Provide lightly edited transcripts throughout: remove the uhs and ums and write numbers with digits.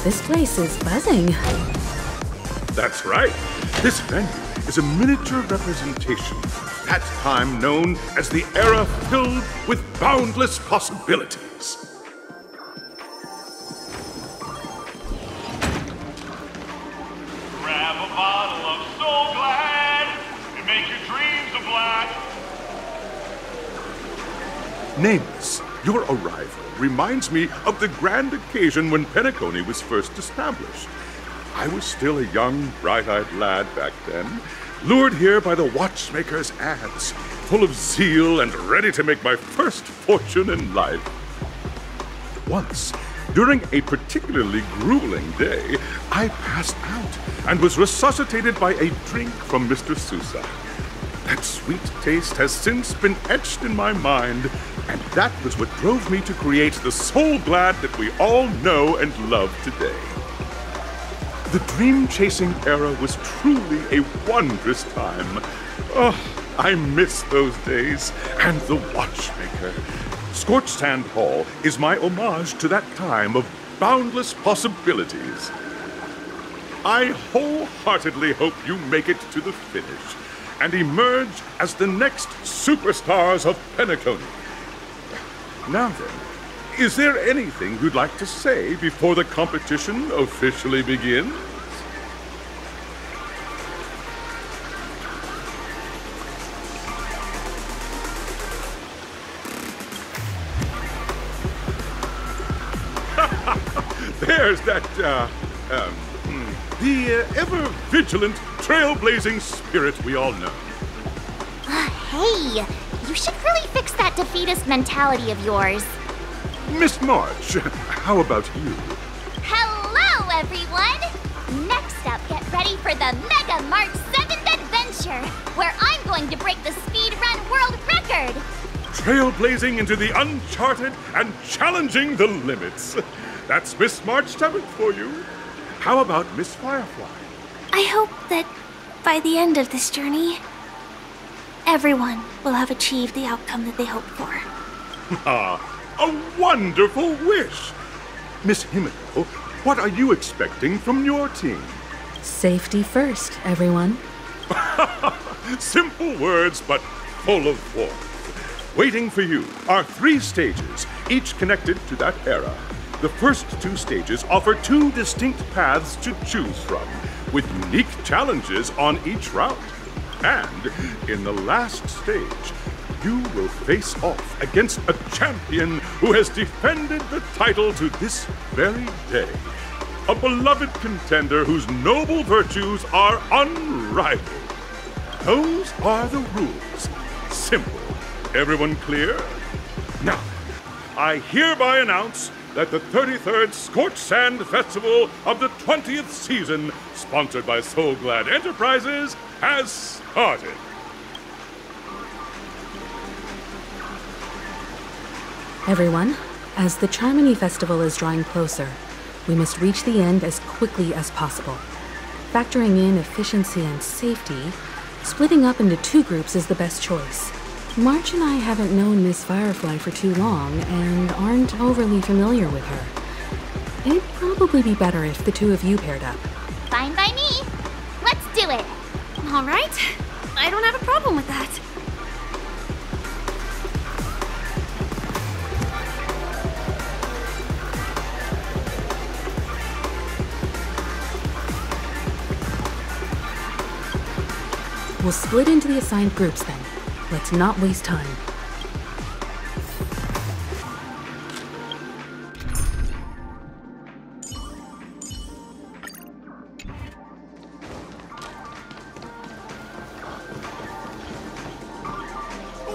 this place is buzzing. That's right. This venue is a miniature representation of that time known as the era filled with boundless possibilities. Grab a bottle of Soul Glad and make your dreams a black. Nameless, your arrival reminds me of the grand occasion when Penacony was first established. I was still a young, bright-eyed lad back then, lured here by the watchmaker's ads, full of zeal and ready to make my first fortune in life. Once, during a particularly grueling day, I passed out and was resuscitated by a drink from Mr. Sousa. That sweet taste has since been etched in my mind, and that was what drove me to create the Soul Glad that we all know and love today. The dream-chasing era was truly a wondrous time. Oh, I miss those days, and the watchmaker. Scorched Sand Hall is my homage to that time of boundless possibilities. I wholeheartedly hope you make it to the finish and emerge as the next superstars of Penacony. Now then, is there anything you'd like to say before the competition officially begins? There's that, the ever-vigilant, trailblazing spirit we all know. Hey, you should really fix that defeatist mentality of yours. Miss March, how about you? Hello, everyone! Next up, get ready for the Mega March 7th Adventure, where I'm going to break the speedrun world record! Trailblazing into the uncharted and challenging the limits. That's Miss March 7th for you. How about Miss Firefly? I hope that by the end of this journey, everyone will have achieved the outcome that they hoped for. A wonderful wish! Miss Himiko, what are you expecting from your team? Safety first, everyone. Simple words, but full of warmth. Waiting for you are 3 stages, each connected to that era. The first 2 stages offer 2 distinct paths to choose from, with unique challenges on each route. And in the last stage, you will face off against a champion who has defended the title to this very day. A beloved contender whose noble virtues are unrivaled. Those are the rules. Simple. Everyone clear? Now, I hereby announce that the 33rd Scorched Sand Festival of the 20th season, sponsored by Soul Glad Enterprises, has started. Everyone, as the Charmony Festival is drawing closer, we must reach the end as quickly as possible. Factoring in efficiency and safety, splitting up into 2 groups is the best choice. March and I haven't known Miss Firefly for too long and aren't overly familiar with her. It'd probably be better if the 2 of you paired up. Fine by me. Let's do it. All right. I don't have a problem with that. We'll split into the assigned groups then. Let's not waste time.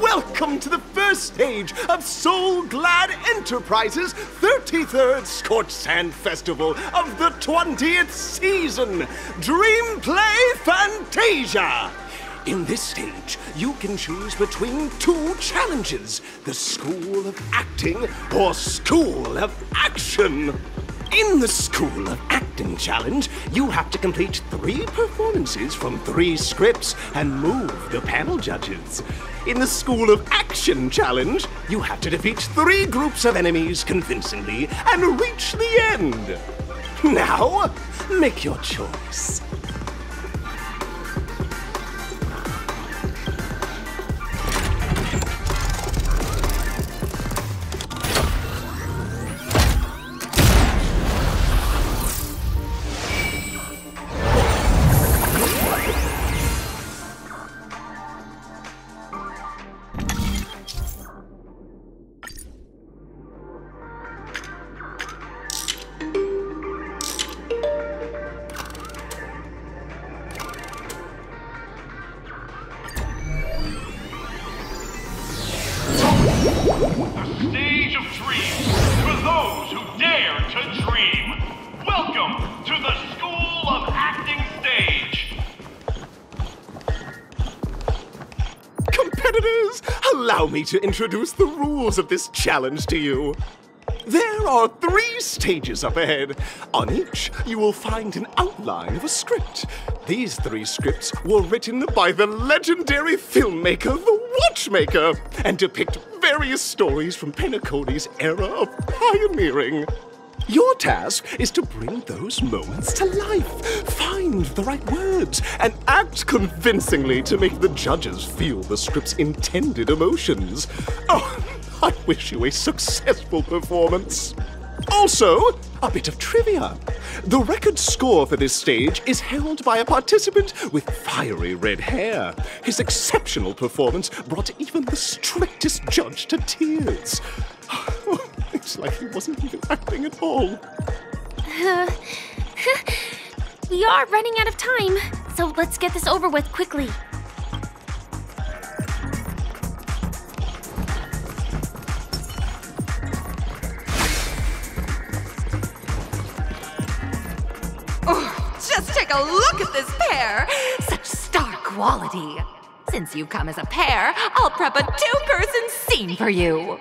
Welcome to the first stage of Soul Glad Enterprises' 33rd Scorched Sand Festival of the 20th season, Dream Play Fantasia! In this stage, you can choose between 2 challenges, the School of Acting or School of Action. In the School of Acting challenge, you have to complete 3 performances from 3 scripts and move the panel judges. In the School of Action challenge, you have to defeat 3 groups of enemies convincingly and reach the end. Now, make your choice. The stage of dreams for those who dare to dream. Welcome to the School of Acting Stage. Competitors, allow me to introduce the rules of this challenge to you. There are 3 stages up ahead. On each, you will find an outline of a script. These 3 scripts were written by the legendary filmmaker, the Watchmaker, and depict various stories from Penacony's era of pioneering. Your task is to bring those moments to life, find the right words, and act convincingly to make the judges feel the script's intended emotions. Oh, I wish you a successful performance. Also, a bit of trivia. The record score for this stage is held by a participant with fiery red hair. His exceptional performance brought even the strictest judge to tears. It's like he wasn't even acting at all. We are running out of time, so let's get this over with quickly. Just take a look at this pair! Such star quality! Since you come as a pair, I'll prep a 2-person scene for you!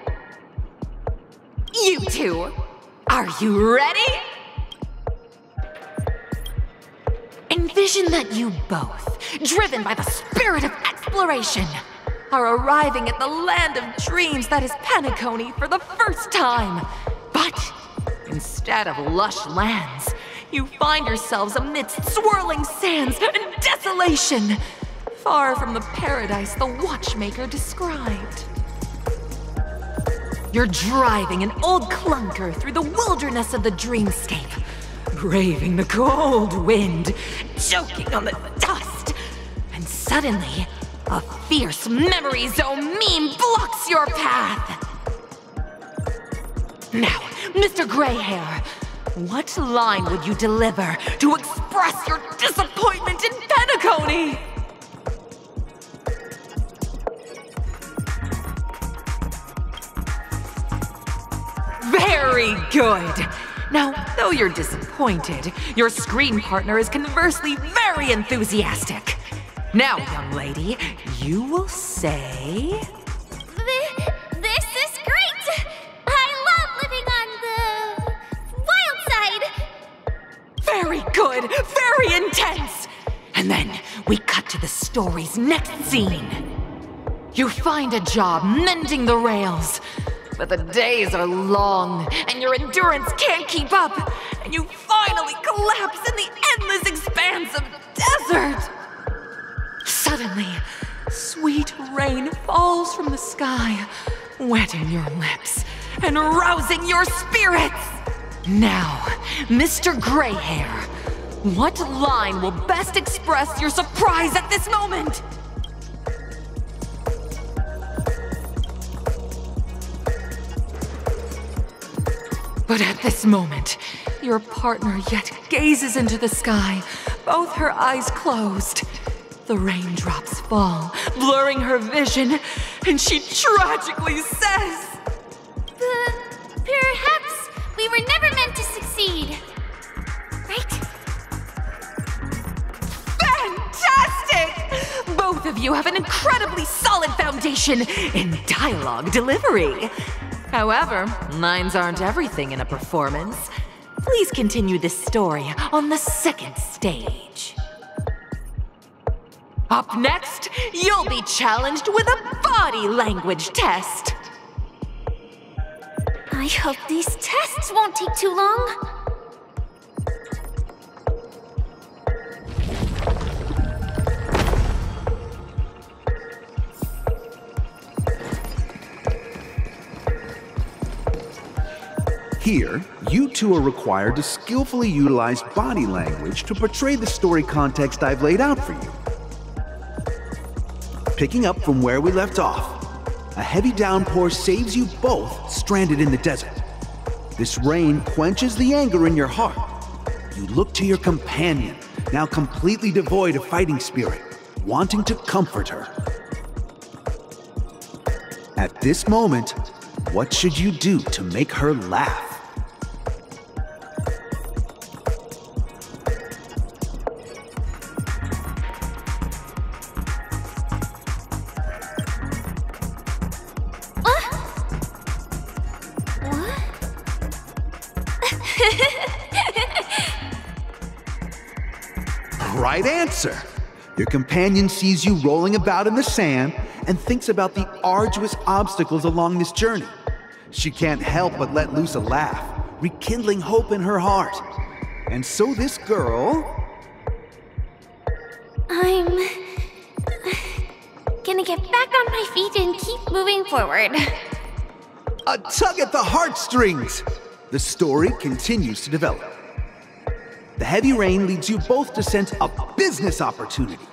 You two, are you ready? Envision that you both, driven by the spirit of exploration, are arriving at the land of dreams that is Penacony for the first time. But instead of lush lands, you find yourselves amidst swirling sands and desolation, far from the paradise the Watchmaker described. You're driving an old clunker through the wilderness of the dreamscape, braving the cold wind, choking on the dust, and suddenly, a fierce memory zone meme blocks your path. Now, Mr. Greyhair, what line would you deliver to express your disappointment in Penacony? Very good! Now, though you're disappointed, your screen partner is conversely very enthusiastic. Now, young lady, you will say... This is great! I love living on the wild side! Very good! Very intense! And then we cut to the story's next scene. You find a job mending the rails, but the days are long and your endurance can't keep up, and you finally collapse in the endless expanse of desert. Suddenly, sweet rain falls from the sky, wetting your lips and rousing your spirits. Now, Mr. Greyhair, what line will best express your surprise at this moment? But at this moment, your partner yet gazes into the sky, both her eyes closed. The raindrops fall, blurring her vision, and she tragically says, Perhaps we were never meant to succeed. Right? Fantastic! Both of you have an incredibly solid foundation in dialogue delivery. However, lines aren't everything in a performance. Please continue this story on the second stage. Up next, you'll be challenged with a body language test. I hope these tests won't take too long. Here, you two are required to skillfully utilize body language to portray the story context I've laid out for you. Picking up from where we left off, a heavy downpour saves you both stranded in the desert. This rain quenches the anger in your heart. You look to your companion, now completely devoid of fighting spirit, wanting to comfort her. At this moment, what should you do to make her laugh? Right answer! Your companion sees you rolling about in the sand and thinks about the arduous obstacles along this journey. She can't help but let loose a laugh, rekindling hope in her heart. And so this girl... I'm gonna get back on my feet and keep moving forward. A tug at the heartstrings! The story continues to develop. The heavy rain leads you both to sense a business opportunity,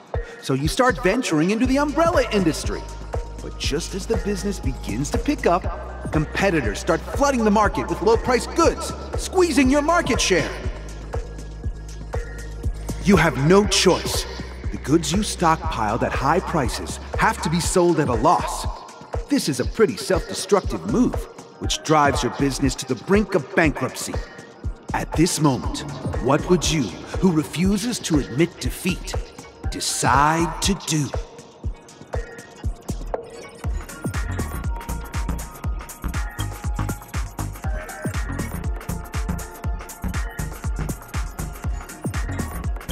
so you start venturing into the umbrella industry. But just as the business begins to pick up, competitors start flooding the market with low-priced goods, squeezing your market share. You have no choice. The goods you stockpiled at high prices have to be sold at a loss. This is a pretty self-destructive move, which drives your business to the brink of bankruptcy. At this moment, what would you, who refuses to admit defeat, decide to do?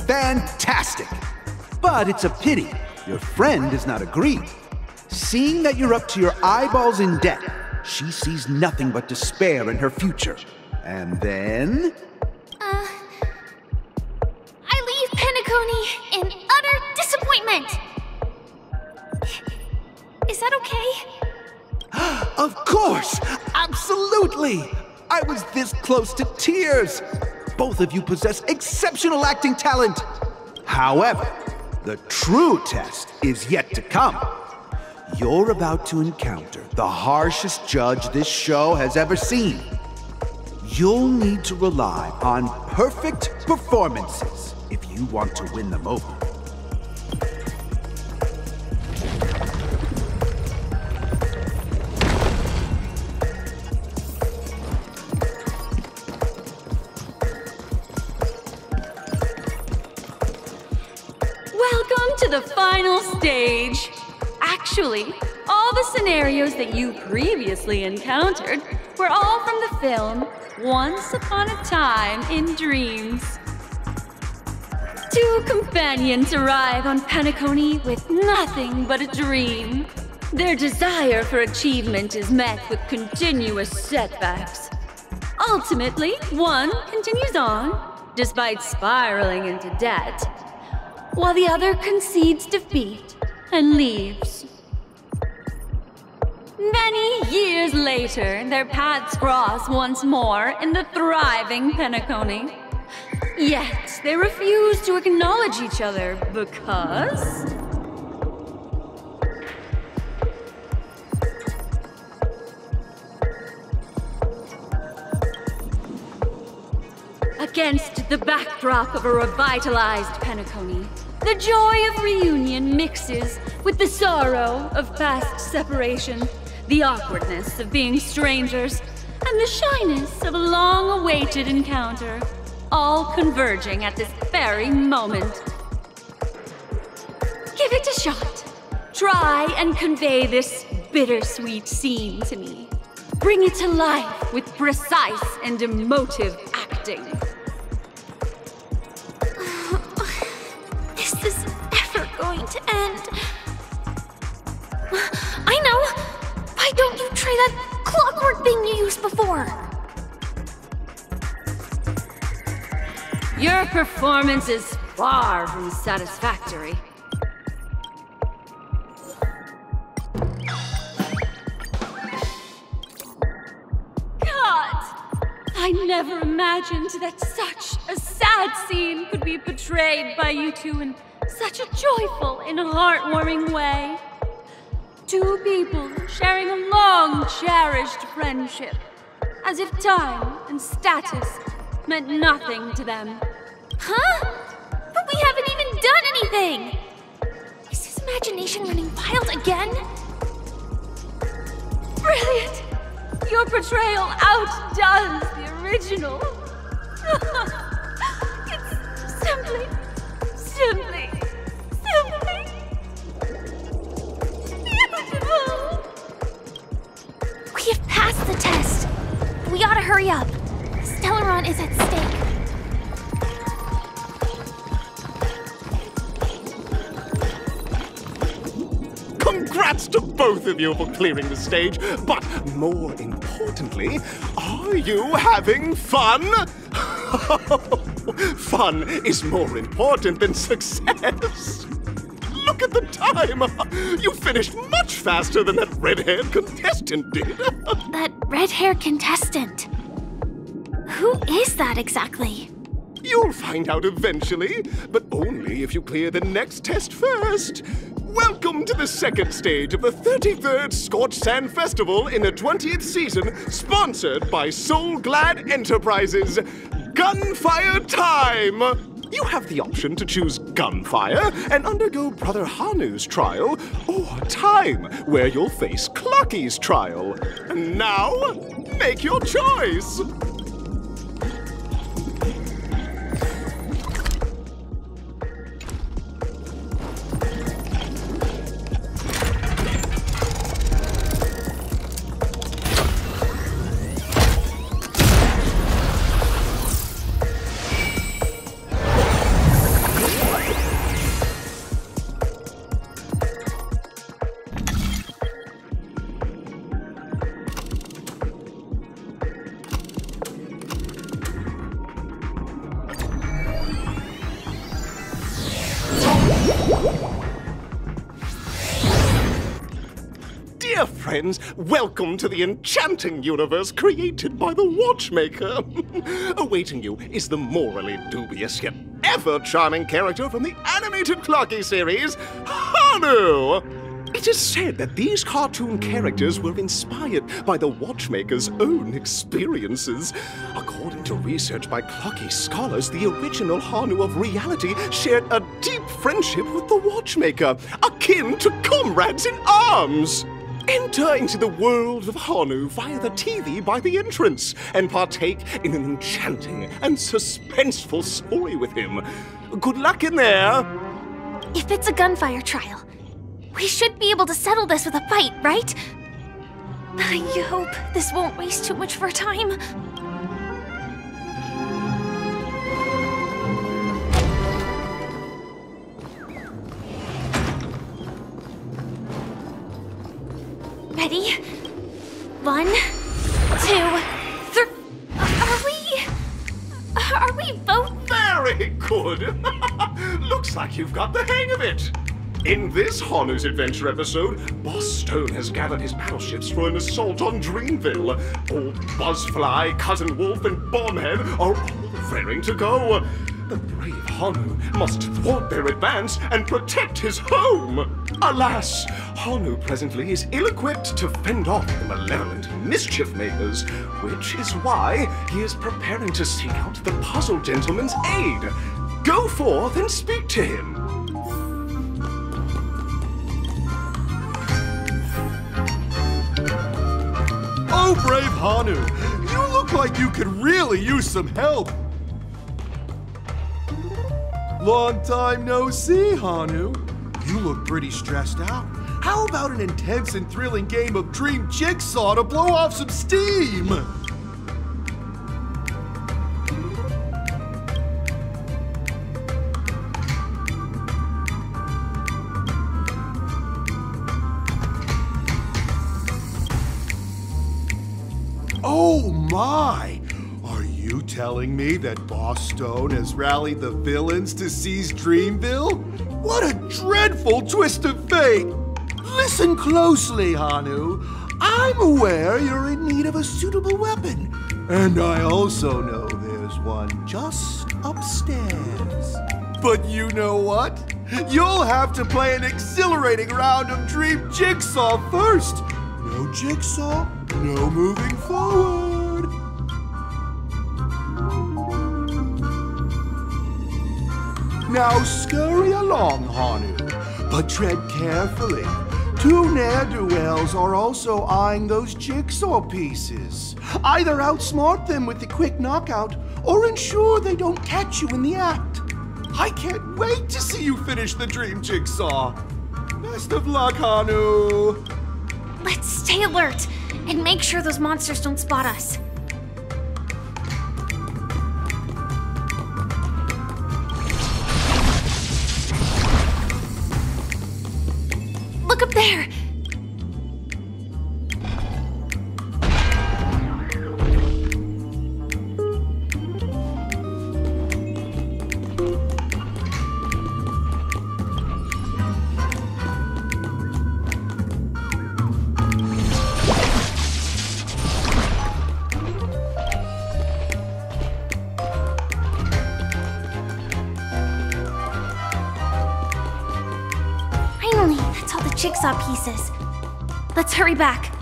Fantastic! But it's a pity your friend does not agree. Seeing that you're up to your eyeballs in debt, she sees nothing but despair in her future. And then... I leave Penacony in utter disappointment. Is that okay? Of course! Absolutely! I was this close to tears! Both of you possess exceptional acting talent! However, the true test is yet to come. You're about to encounter the harshest judge this show has ever seen. You'll need to rely on perfect performances if you want to win them over. Welcome to the final stage. Actually, all the scenarios that you previously encountered were all from the film Once Upon a Time in Dreams. Two companions arrive on Penacony with nothing but a dream. Their desire for achievement is met with continuous setbacks. Ultimately, one continues on, despite spiraling into debt, while the other concedes defeat and leaves. Many years later, their paths cross once more in the thriving Penacony. Yet, they refuse to acknowledge each other because... Against the backdrop of a revitalized Penacony, the joy of reunion mixes with the sorrow of past separation, the awkwardness of being strangers, and the shyness of a long-awaited encounter, all converging at this very moment. Give it a shot. Try and convey this bittersweet scene to me. Bring it to life with precise and emotive acting. This is never going to end. I know! Why don't you try that clockwork thing you used before? Your performance is far from satisfactory. I never imagined that such a sad scene could be portrayed by you two in such a joyful and heartwarming way. Two people sharing a long, cherished friendship, as if time and status meant nothing to them. Huh? But we haven't even done anything! Is his imagination running wild again? Brilliant! Your portrayal outdoes the original. It's simply beautiful. We have passed the test. We ought to hurry up. Stellaron is at stake. Congrats to both of you for clearing the stage, but more importantly, are you having fun? Fun is more important than success. Look at the time! You finished much faster than that red-haired contestant did. That red-haired contestant? Who is that exactly? You'll find out eventually, but only if you clear the next test first. Welcome to the second stage of the 33rd Scorched Sand Festival in the 20th season, sponsored by Soul Glad Enterprises. Gunfire time! You have the option to choose gunfire and undergo Brother Hanu's trial, or time, where you'll face Clucky's trial. And now, make your choice! Dear friends, welcome to the enchanting universe created by the Watchmaker. Awaiting you is the morally dubious yet ever-charming character from the animated Clocky series, Hanu! It is said that these cartoon characters were inspired by the Watchmaker's own experiences. According to research by Clocky scholars, the original Hanu of reality shared a deep friendship with the Watchmaker, akin to comrades in arms. Enter into the world of Hanu via the TV by the entrance and partake in an enchanting and suspenseful story with him. Good luck in there! If it's a gunfire trial, we should be able to settle this with a fight, right? I hope this won't waste too much of our time. Ready? 1, 2, 3. Are we both? Very good! Looks like you've got the hang of it! In this Hanu's Adventure episode, Boss Stone has gathered his battleships for an assault on Dreamville. Old Buzzfly, Cousin Wolf, and Bombhead are all raring to go. The brave Hanu must thwart their advance and protect his home. Alas, Hanu presently is ill-equipped to fend off the malevolent mischief makers, which is why he is preparing to seek out the Puzzle Gentleman's aid. Go forth and speak to him. Oh, brave Hanu, you look like you could really use some help. Long time no see, Hanu. You look pretty stressed out. How about an intense and thrilling game of Dream Jigsaw to blow off some steam? Oh my! Are you telling me that Boss Stone has rallied the villains to seize Dreamville? What a dreadful twist of fate! Listen closely, Hanu. I'm aware you're in need of a suitable weapon. And I also know there's one just upstairs. But you know what? You'll have to play an exhilarating round of Dream Jigsaw first. No Jigsaw, no moving forward. Now scurry along, Hanu, but tread carefully. Two ne'er-do-wells are also eyeing those jigsaw pieces. Either outsmart them with the quick knockout, or ensure they don't catch you in the act. I can't wait to see you finish the Dream Jigsaw. Best of luck, Hanu. Let's stay alert and make sure those monsters don't spot us. Look up there! Jigsaw pieces. Let's hurry back.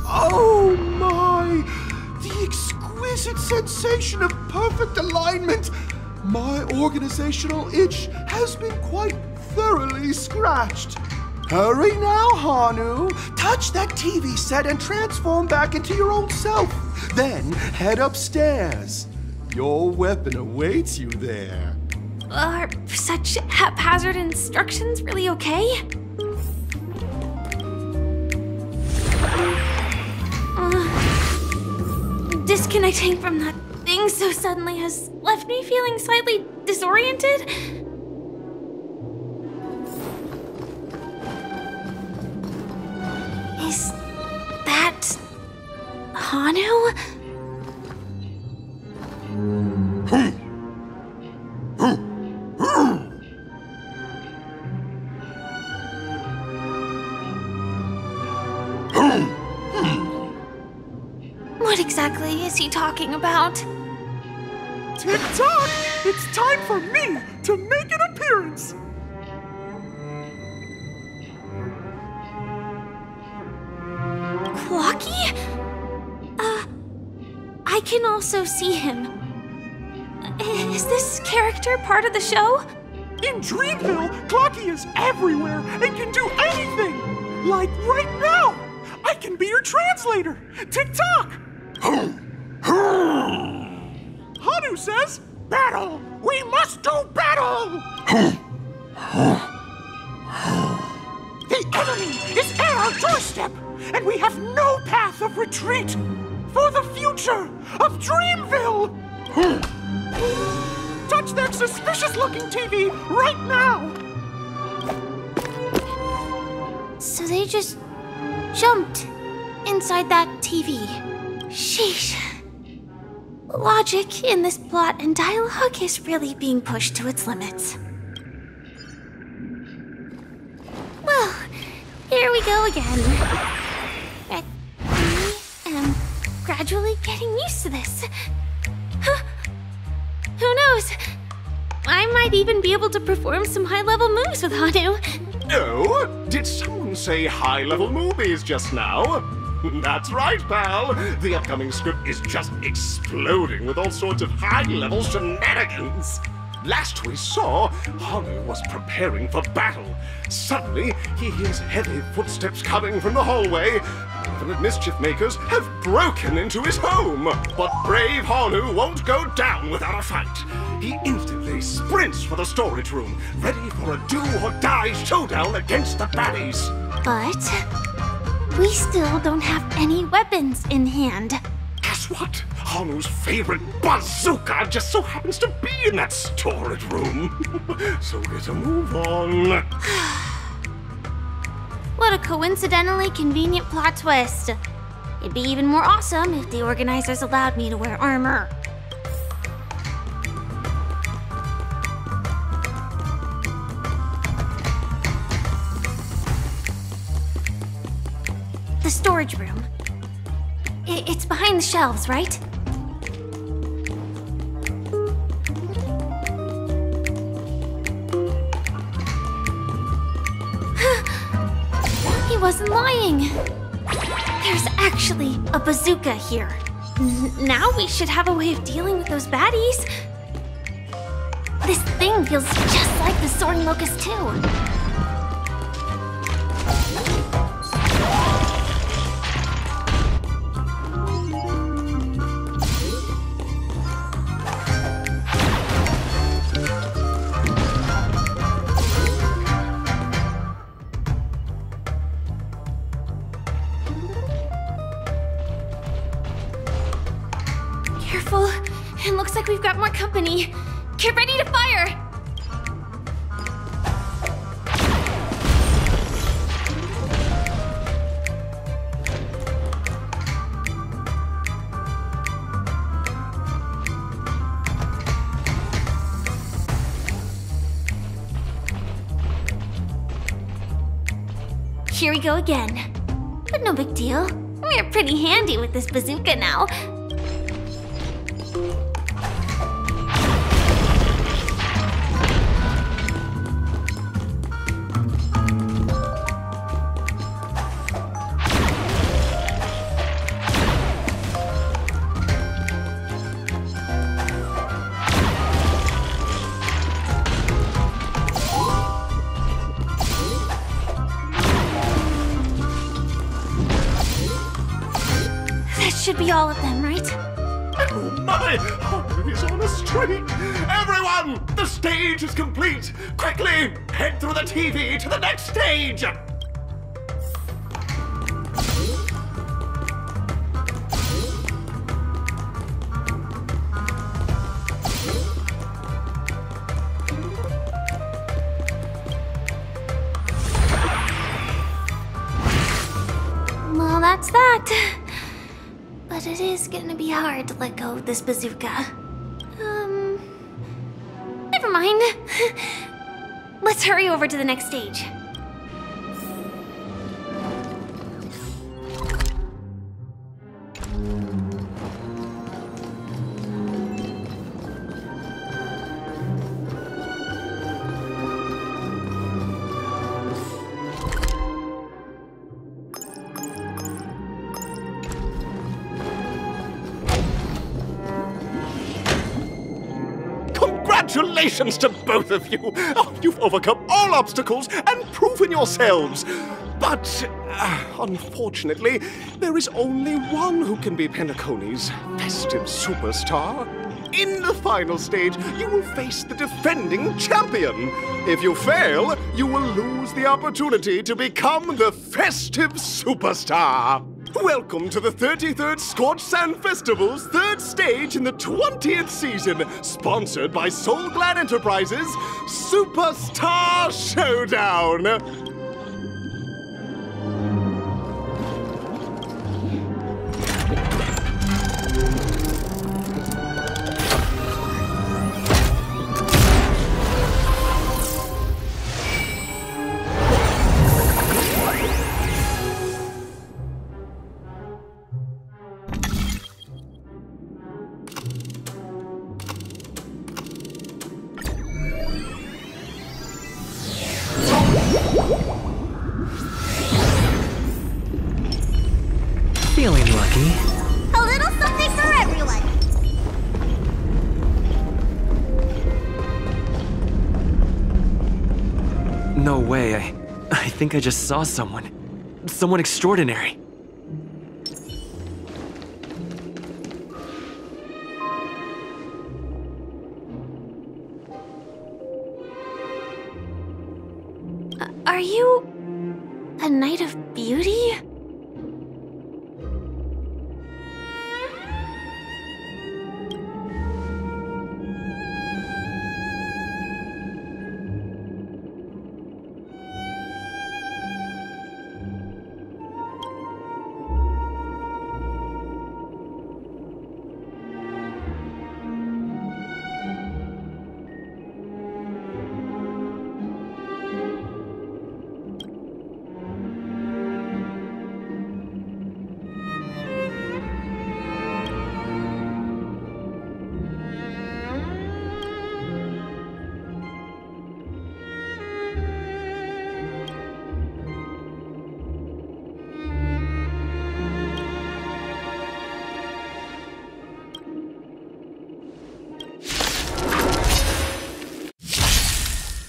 Oh my! The exquisite sensation of perfect alignment! My organizational itch has been quite thoroughly scratched. Hurry now, Hanu. Touch that TV set and transform back into your old self. Then head upstairs. Your weapon awaits you there. Are such haphazard instructions really okay? Disconnecting from that thing so suddenly has left me feeling slightly disoriented. Is that Hanu? What exactly is he talking about? Tick-tock! It's time for me to make an appearance! Clocky? I can also see him. Is this character part of the show? In Dreamville, Clocky is everywhere and can do anything! Like right now! I can be your translator! Tick-tock! Hanu says, battle! We must do battle! The enemy is at our doorstep, and we have no path of retreat for the future of Dreamville! Touch that suspicious-looking TV right now! So they just jumped inside that TV. Sheesh. Logic in this plot and dialogue is really being pushed to its limits. Well, here we go again. I am gradually getting used to this. Huh. Who knows? I might even be able to perform some high-level moves with Hanu. Oh, did someone say high-level movies just now? That's right, pal. The upcoming script is just exploding with all sorts of high-level shenanigans. Last we saw, Hanu was preparing for battle. Suddenly, he hears heavy footsteps coming from the hallway. Malevolent mischief makers have broken into his home. But brave Hanu won't go down without a fight. He instantly sprints for the storage room, ready for a do-or-die showdown against the baddies. But we still don't have any weapons in hand. Guess what? Hanu's favorite bazooka just so happens to be in that storage room. So get a move on. What a coincidentally convenient plot twist. It'd be even more awesome if the organizers allowed me to wear armor. The storage room. It's behind the shelves, right? He wasn't lying. There's actually a bazooka here. Now we should have a way of dealing with those baddies. This thing feels just like the Soaring Locust too. Careful. It looks like we've got more company. Get ready to fire! Here we go again. But no big deal. We're pretty handy with this bazooka now. Should be all of them, right? Oh my! Oh, he's on a streak! Everyone! The stage is complete! Quickly! Head through the TV to the next stage! Well, that's that. But it is gonna be hard to let go of this bazooka. Never mind. Let's hurry over to the next stage. Congratulations to both of you! Oh, you've overcome all obstacles and proven yourselves! But, unfortunately, there is only one who can be Penacony's festive superstar. In the final stage, you will face the defending champion. If you fail, you will lose the opportunity to become the festive superstar. Welcome to the 33rd Scorched Sand Festival's third stage in the 20th season, sponsored by Soul Glad Enterprises' Superstar Showdown. Feeling lucky. A little something for everyone. No way, I think I just saw someone. Someone extraordinary. Are you a Knight of Beauty?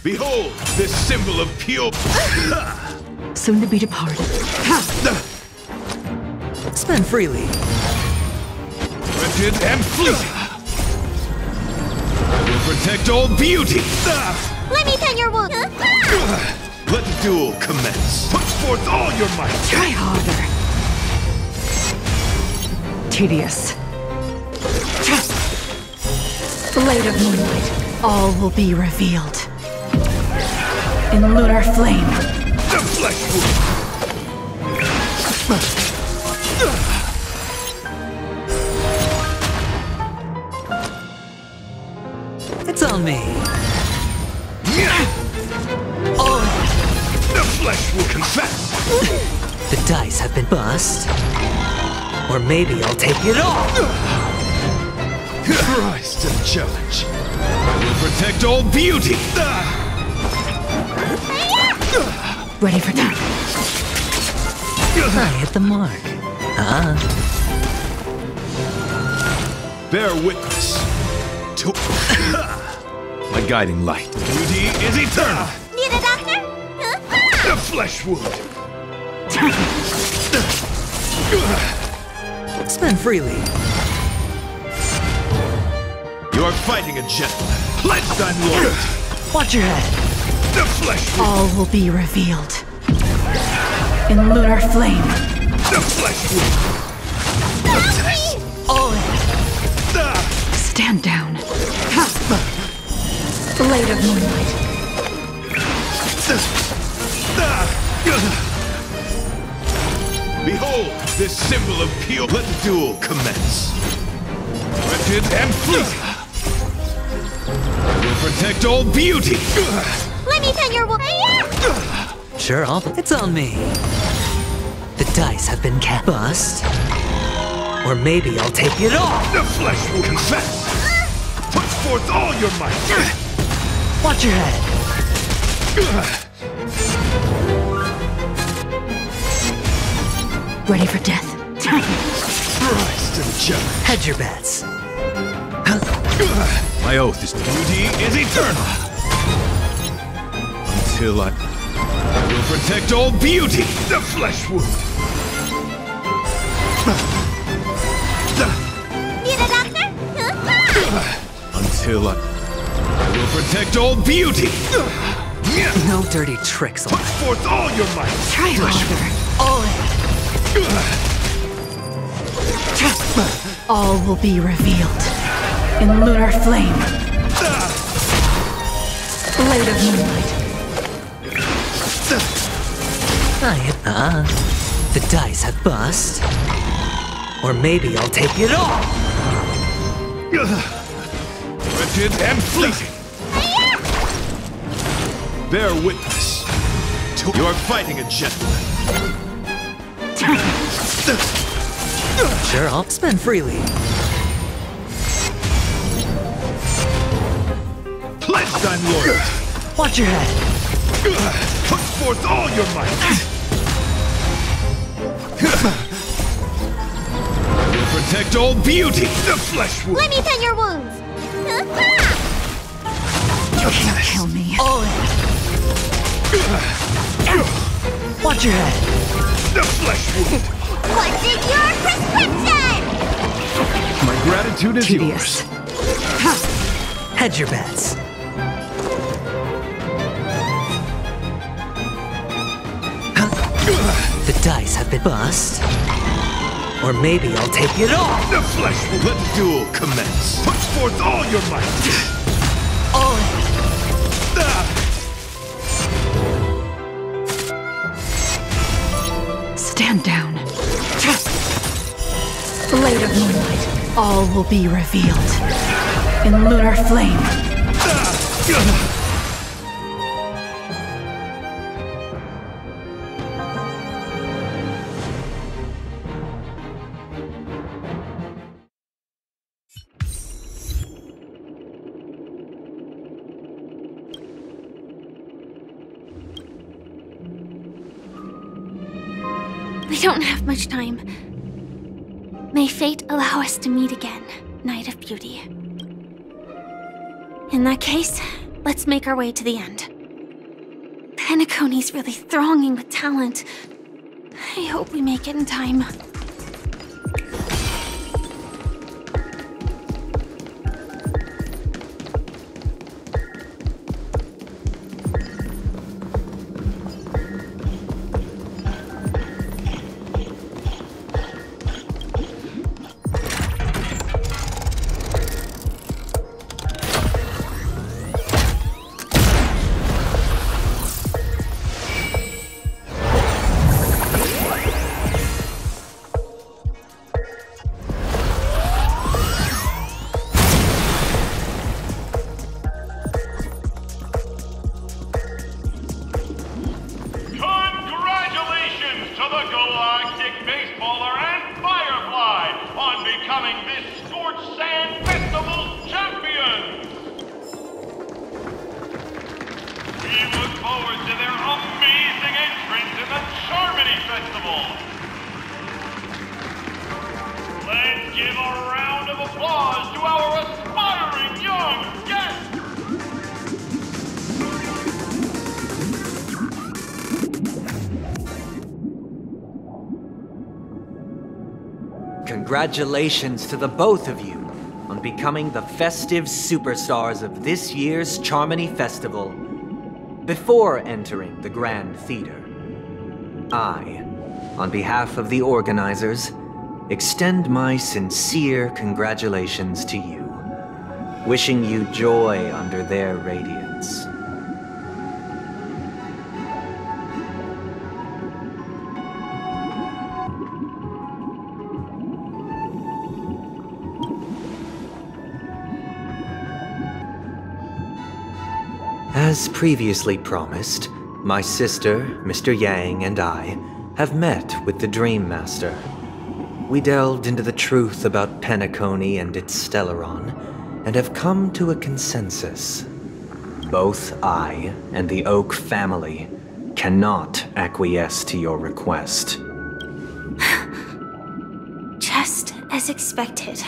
Behold, this symbol of pure... Soon to be departed. Spend freely. Wretched and fleeting. I will protect all beauty. Let me pen your wound. Let the duel commence. Put forth all your might. Try harder. Tedious. Blade of moonlight. All will be revealed. In lunar flame. The flesh wound. It's on me. Oh. The flesh will confess. The dice have been bust. Or maybe I'll take it all. Christ and challenge. I will protect all beauty. Ready for that. I hit the mark. Bear witness to my guiding light. Beauty is eternal. Need a doctor? The flesh wound. Spend freely. You are fighting a gentleman. Pledge thine loyalty. Watch your head. The flesh wound. All will be revealed. In lunar flame. The flesh wound. All in. Stand down. Blade of moonlight. Behold, this symbol of pure... Let the duel commence. Wretched and fleeting. I will protect all beauty. Let me pen your wound. Sure, it's on me. The dice have been bust. Or maybe I'll take it all. The flesh will confess. Put forth all your might. Watch your head. Ready for death. Christ and challenge. Hedge your bets. My oath is beauty is eternal. Until I will protect all beauty. The flesh wound. Need a doctor? Until I will protect all beauty. No dirty tricks. Put forth all your might. Try harder. All in. All will be revealed. In lunar flame. Blade of moonlight. The dice have bust. Or maybe I'll take it all. Wretched and fleeting. Bear witness to you are fighting a gentleman. Sure, I'll spend freely. Pledge thine loyalty. Watch your head. Put forth all your might. Will protect all beauty. The flesh wound. Let me pen your wounds. You can't kill me. All in. Watch your head. The flesh wound. What's in your prescription? My gratitude is Tedious. yours. Hedge your bets. The dice have been bust. Or maybe I'll take it all. The flesh will let the duel commence. Put forth all your might. All in. Stand down. Blade of moonlight. All will be revealed. In lunar flame. We don't have much time. May fate allow us to meet again, Night of Beauty. In that case, let's make our way to the end. Penacony's really thronging with talent. I hope we make it in time. Congratulations to the both of you on becoming the festive superstars of this year's Charmony Festival. Before entering the Grand Theater, I, on behalf of the organizers, extend my sincere congratulations to you, wishing you joy under their radiance. As previously promised, my sister, Mr. Yang, and I have met with the Dream Master. We delved into the truth about Penacony and its Stellaron, and have come to a consensus. Both I and the Oak family cannot acquiesce to your request. Just as expected.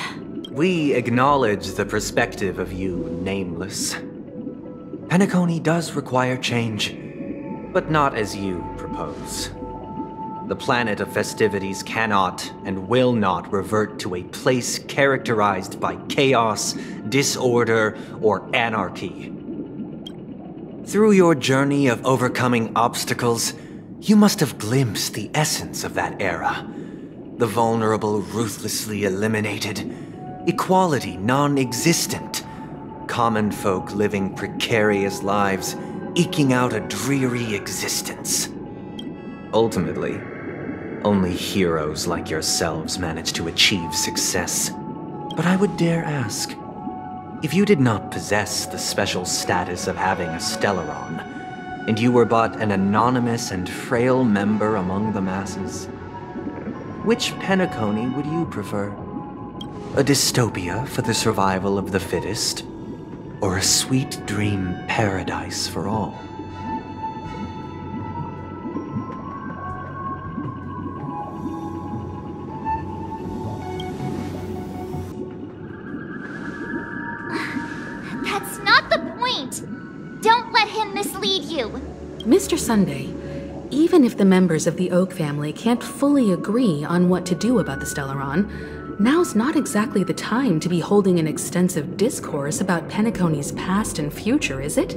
We acknowledge the perspective of you, Nameless. Penacony does require change, but not as you propose. The planet of festivities cannot and will not revert to a place characterized by chaos, disorder, or anarchy. Through your journey of overcoming obstacles, you must have glimpsed the essence of that era. The vulnerable ruthlessly eliminated, equality non-existent, common folk living precarious lives, eking out a dreary existence. Ultimately, only heroes like yourselves manage to achieve success. But I would dare ask, if you did not possess the special status of having a Stellaron, and you were but an anonymous and frail member among the masses, which Penacony would you prefer? A dystopia for the survival of the fittest? Or a sweet dream paradise for all? That's not the point! Don't let him mislead you! Mr. Sunday, even if the members of the Oak family can't fully agree on what to do about the Stellaron, now's not exactly the time to be holding an extensive discourse about Penacony's past and future, is it?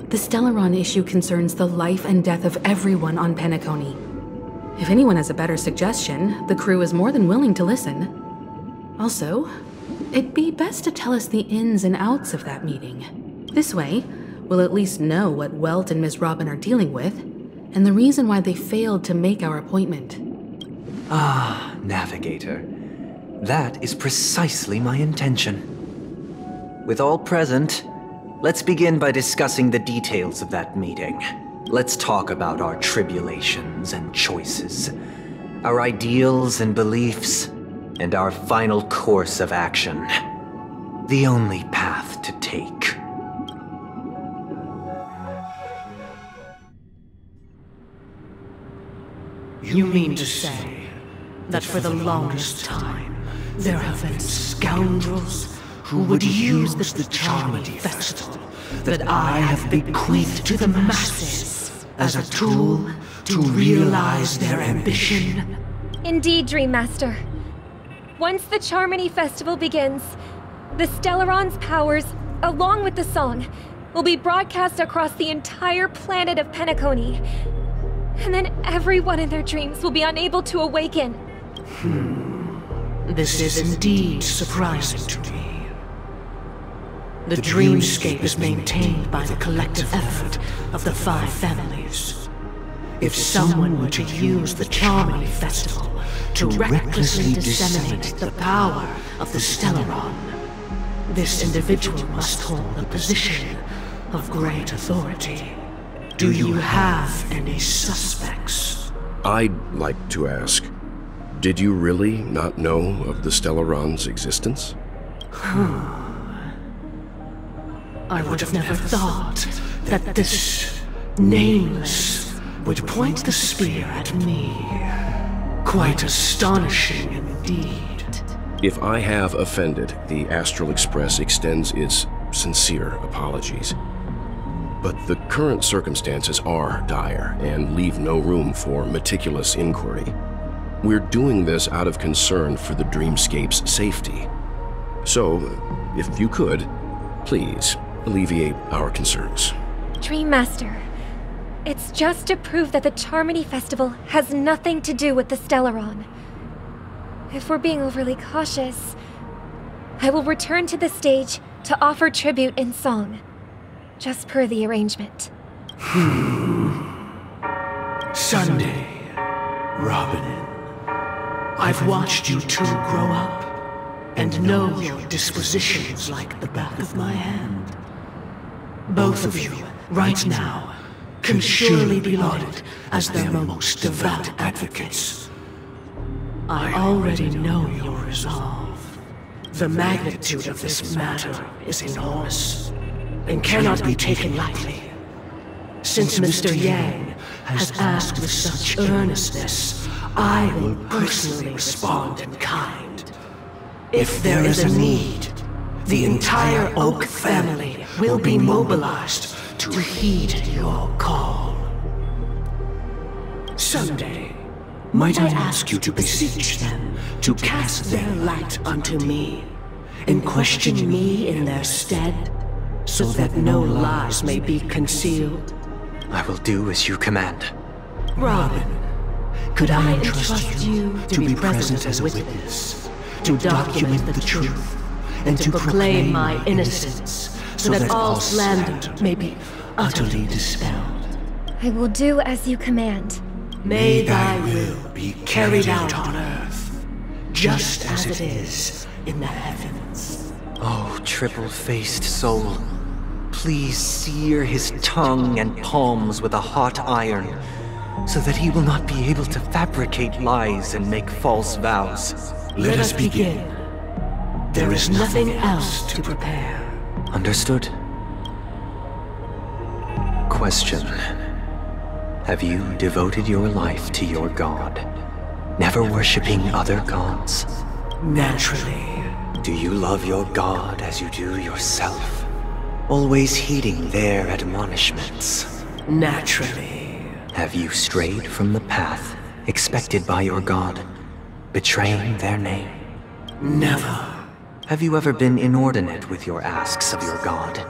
The Stellaron issue concerns the life and death of everyone on Penacony. If anyone has a better suggestion, the crew is more than willing to listen. Also, it'd be best to tell us the ins and outs of that meeting. This way, we'll at least know what Welt and Ms. Robin are dealing with, and the reason why they failed to make our appointment. Ah, Navigator. That is precisely my intention. With all present, let's begin by discussing the details of that meeting. Let's talk about our tribulations and choices, our ideals and beliefs, and our final course of action. The only path to take. You mean to say that for the longest time, there have been scoundrels who would use the Charmony Festival that I have bequeathed to the masses as a tool to realize their ambition. Indeed, Dream Master. Once the Charmony Festival begins, the Stellaron's powers, along with the song, will be broadcast across the entire planet of Penacony. And then everyone in their dreams will be unable to awaken. This is indeed surprising to me. The dreamscape is maintained by the collective effort of the 5 families. If someone were to use the Charmony Festival to recklessly disseminate the power of the Stellaron, this individual must hold a position of great authority. Do you have any suspects? I'd like to ask, did you really not know of the Stellaron's existence? I would have never thought that this Nameless would point the spear at me. Quite astonishing indeed. If I have offended, the Astral Express extends its sincere apologies. But the current circumstances are dire and leave no room for meticulous inquiry. We're doing this out of concern for the dreamscape's safety. So, if you could, please alleviate our concerns. Dream Master, it's just to prove that the Charmony Festival has nothing to do with the Stellaron. If we're being overly cautious, I will return to the stage to offer tribute in song, just per the arrangement. Sunday, Robin, I've watched you two grow up and know your dispositions like the back of my hand. Both of you, right now, can surely be lauded as their most devout advocates. I already know your resolve. The magnitude of this matter is enormous and cannot be taken lightly. Since Mr. Yang has asked with such earnestness, I will personally respond in kind. If there is a need, the entire Oak family will be mobilized to heed your call. Someday, might I ask you to beseech them to cast their light unto me, and question me in their stead, so that no lies may be concealed? I will do as you command. Robin, could I entrust you to be present as a witness, to document the truth, and to proclaim my innocence, so that all slander may be utterly dispelled? I will do as you command. May thy will be carried out on earth, just as it is in the heavens. Oh, triple-faced soul, please sear his tongue and palms with a hot iron, so that he will not be able to fabricate lies and make false vows. Let us begin. There is nothing else to prepare. Understood. Question. Have you devoted your life to your god, never worshipping other gods? Naturally. Do you love your god as you do yourself, always heeding their admonishments? Naturally. Have you strayed from the path expected by your god, betraying their name? Never. Have you ever been inordinate with your asks of your god,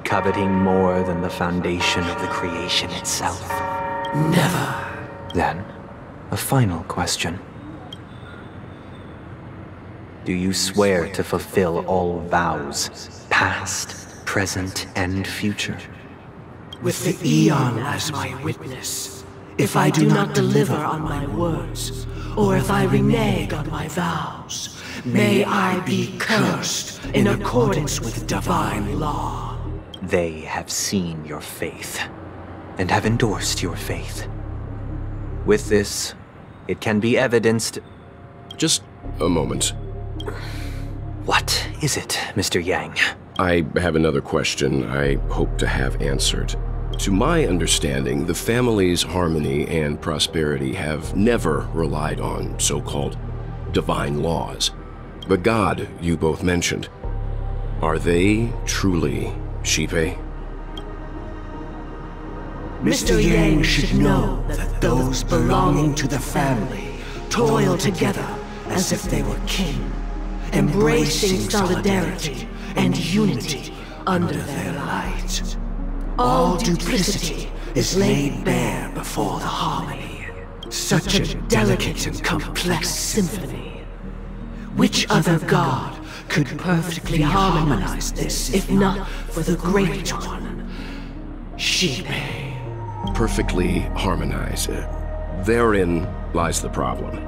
coveting more than the foundation of the creation itself? Never. Then, a final question. Do you swear to fulfill all vows, past, present, and future? With the Eon as my witness, if I do not deliver on my words, or if I renege on my vows, may I be cursed in accordance with divine law. They have seen your faith, and have endorsed your faith. With this, it can be evidenced... Just a moment. What is it, Mr. Yang? I have another question I hope to have answered. To my understanding, the family's harmony and prosperity have never relied on so-called divine laws. The god you both mentioned, are they truly Sci-Fi? Mr. Yang should know that those belonging to the family toil together as if they were kin, embracing solidarity and unity under their light. All duplicity is laid bare before the harmony. Such a delicate and complex symphony. Which other god could perfectly harmonize this, if not for the Great One, Shibe? Perfectly harmonize. Therein lies the problem.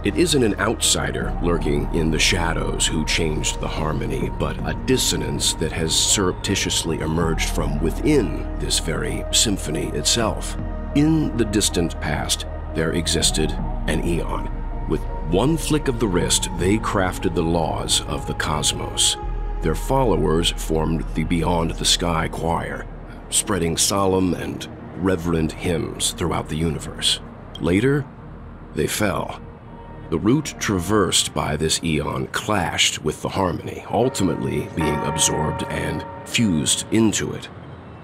It isn't an outsider lurking in the shadows who changed the harmony, but a dissonance that has surreptitiously emerged from within this very symphony itself. In the distant past, there existed an eon. With one flick of the wrist, they crafted the laws of the cosmos. Their followers formed the Beyond the Sky Choir, spreading solemn and reverent hymns throughout the universe. Later, they fell. The route traversed by this eon clashed with the harmony, ultimately being absorbed and fused into it.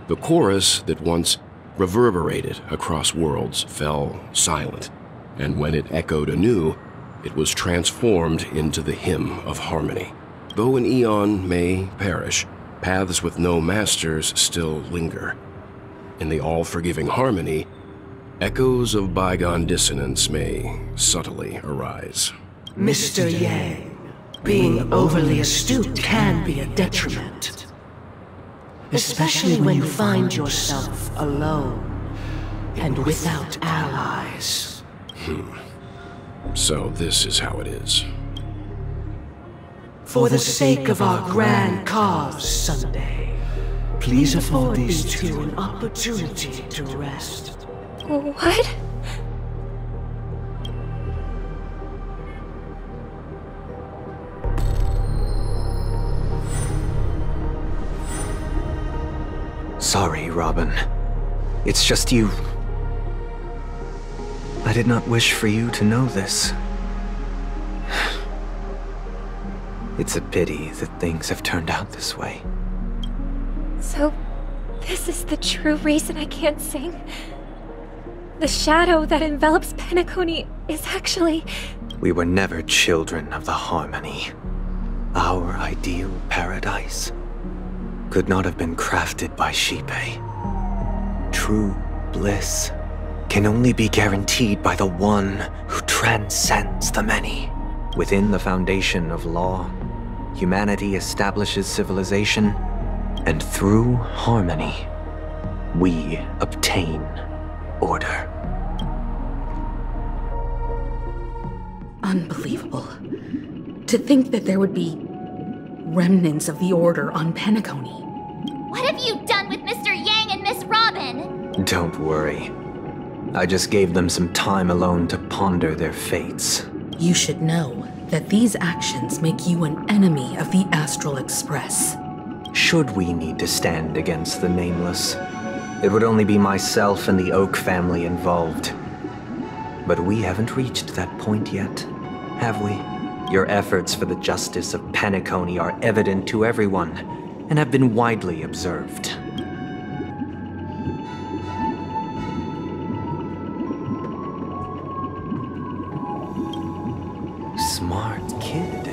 The chorus that once reverberated across worlds fell silent, and when it echoed anew, it was transformed into the hymn of harmony. Though an eon may perish, paths with no masters still linger. In the all-forgiving harmony, echoes of bygone dissonance may subtly arise. Mr. Yang, being overly astute can be a detriment. Especially when you find yourself alone and without allies. So this is how it is. For the sake of our grand cause, Sunday, please afford these two an opportunity to rest. What? Sorry, Robin. It's just you. I did not wish for you to know this. It's a pity that things have turned out this way. So, this is the true reason I can't sing? The shadow that envelops Penacony is actually... We were never children of the harmony. Our ideal paradise could not have been crafted by Shibe. True bliss can only be guaranteed by the one who transcends the many. Within the foundation of law, humanity establishes civilization, and through harmony, we obtain order. Unbelievable. To think that there would be remnants of the Order on Penacony. What have you done with Mr. Yang and Miss Robin? Don't worry. I just gave them some time alone to ponder their fates. You should know that these actions make you an enemy of the Astral Express. Should we need to stand against the Nameless, it would only be myself and the Oak family involved. But we haven't reached that point yet, have we? Your efforts for the justice of Penacony are evident to everyone, and have been widely observed. Smart kid.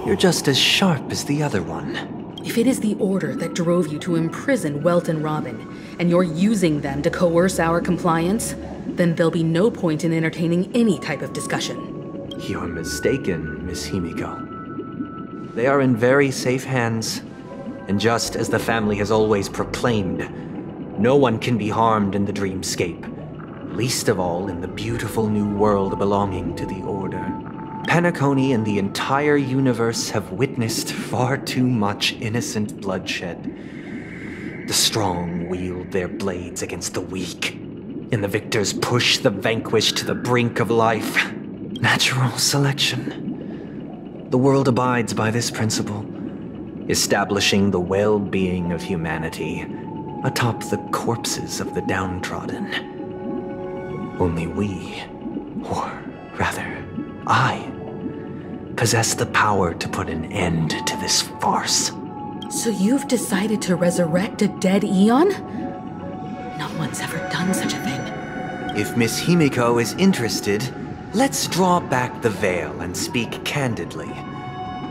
You're just as sharp as the other one. If it is the Order that drove you to imprison Welt and Robin, and you're using them to coerce our compliance, then there'll be no point in entertaining any type of discussion. You're mistaken, Miss Himiko. They are in very safe hands, and just as the family has always proclaimed, no one can be harmed in the dreamscape, least of all in the beautiful new world belonging to the Order. Penacony and the entire universe have witnessed far too much innocent bloodshed. The strong wield their blades against the weak, and the victors push the vanquished to the brink of life. Natural selection. The world abides by this principle, establishing the well-being of humanity atop the corpses of the downtrodden. Only we, or rather, I, possess the power to put an end to this farce. So you've decided to resurrect a dead Eon? No Not one's ever done such a thing. If Miss Himiko is interested, let's draw back the veil and speak candidly.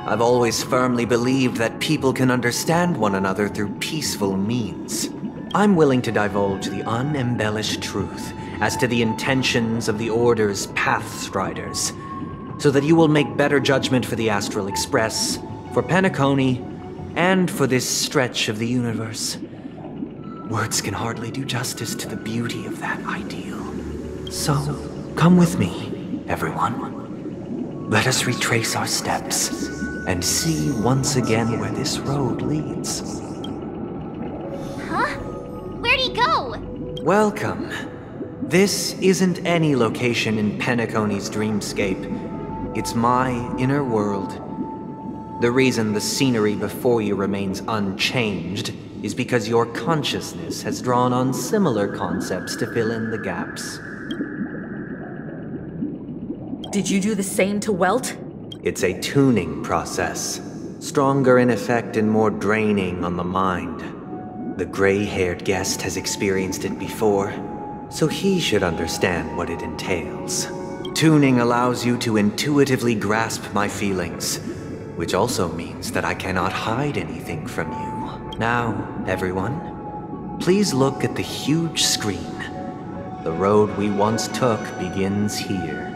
I've always firmly believed that people can understand one another through peaceful means. I'm willing to divulge the unembellished truth as to the intentions of the Order's Pathstriders, so that you will make better judgment for the Astral Express, for Penacony, and for this stretch of the universe. Words can hardly do justice to the beauty of that ideal. So, come with me, everyone. Let us retrace our steps and see once again where this road leads. Huh? Where'd he go? Welcome. This isn't any location in Penacony's dreamscape. It's my inner world. The reason the scenery before you remains unchanged is because your consciousness has drawn on similar concepts to fill in the gaps. Did you do the same to Welt? It's a tuning process, stronger in effect and more draining on the mind. The gray-haired guest has experienced it before, so he should understand what it entails. Tuning allows you to intuitively grasp my feelings, which also means that I cannot hide anything from you. Now, everyone, please look at the huge screen. The road we once took begins here.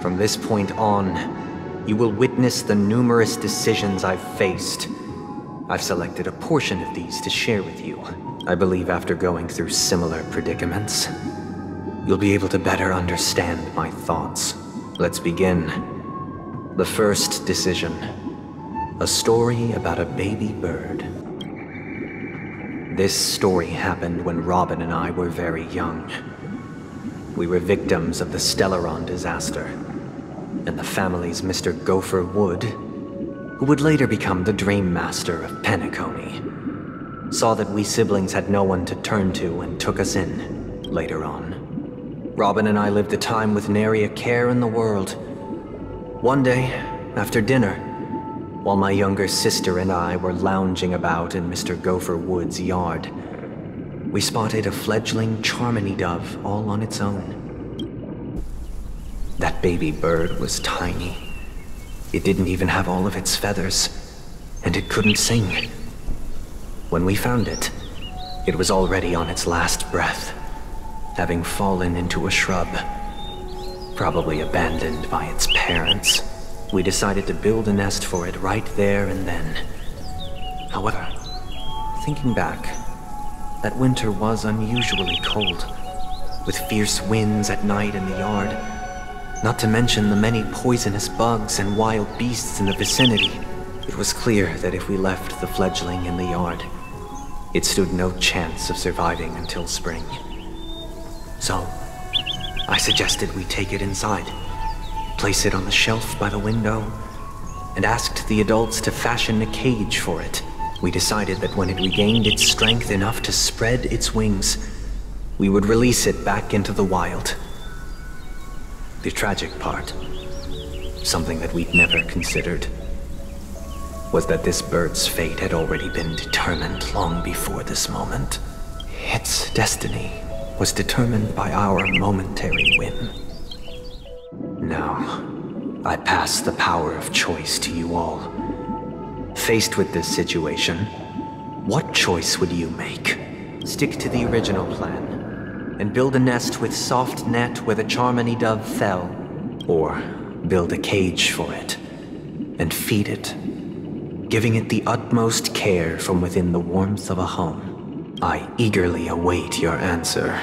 From this point on, you will witness the numerous decisions I've faced. I've selected a portion of these to share with you. I believe after going through similar predicaments, you'll be able to better understand my thoughts. Let's begin. The first decision. A story about a baby bird. This story happened when Robin and I were very young. We were victims of the Stellaron disaster, and the family's Mr. Gopher Wood, who would later become the Dream Master of Penacony, saw that we siblings had no one to turn to and took us in later on. Robin and I lived a time with nary a care in the world. One day, after dinner, while my younger sister and I were lounging about in Mr. Gopher Wood's yard, we spotted a fledgling Charmony dove all on its own. That baby bird was tiny. It didn't even have all of its feathers, and it couldn't sing. When we found it, it was already on its last breath, having fallen into a shrub, probably abandoned by its parents. We decided to build a nest for it right there and then. However, thinking back, that winter was unusually cold, with fierce winds at night in the yard, not to mention the many poisonous bugs and wild beasts in the vicinity. It was clear that if we left the fledgling in the yard, it stood no chance of surviving until spring. So, I suggested we take it inside, place it on the shelf by the window, and asked the adults to fashion a cage for it. We decided that when it regained its strength enough to spread its wings, we would release it back into the wild. The tragic part, something that we'd never considered, was that this bird's fate had already been determined long before this moment. Its destiny was determined by our momentary whim. Now, I pass the power of choice to you all. Faced with this situation, what choice would you make? Stick to the original plan, and build a nest with soft net where the Charmony dove fell, or build a cage for it, and feed it, giving it the utmost care from within the warmth of a home. I eagerly await your answer.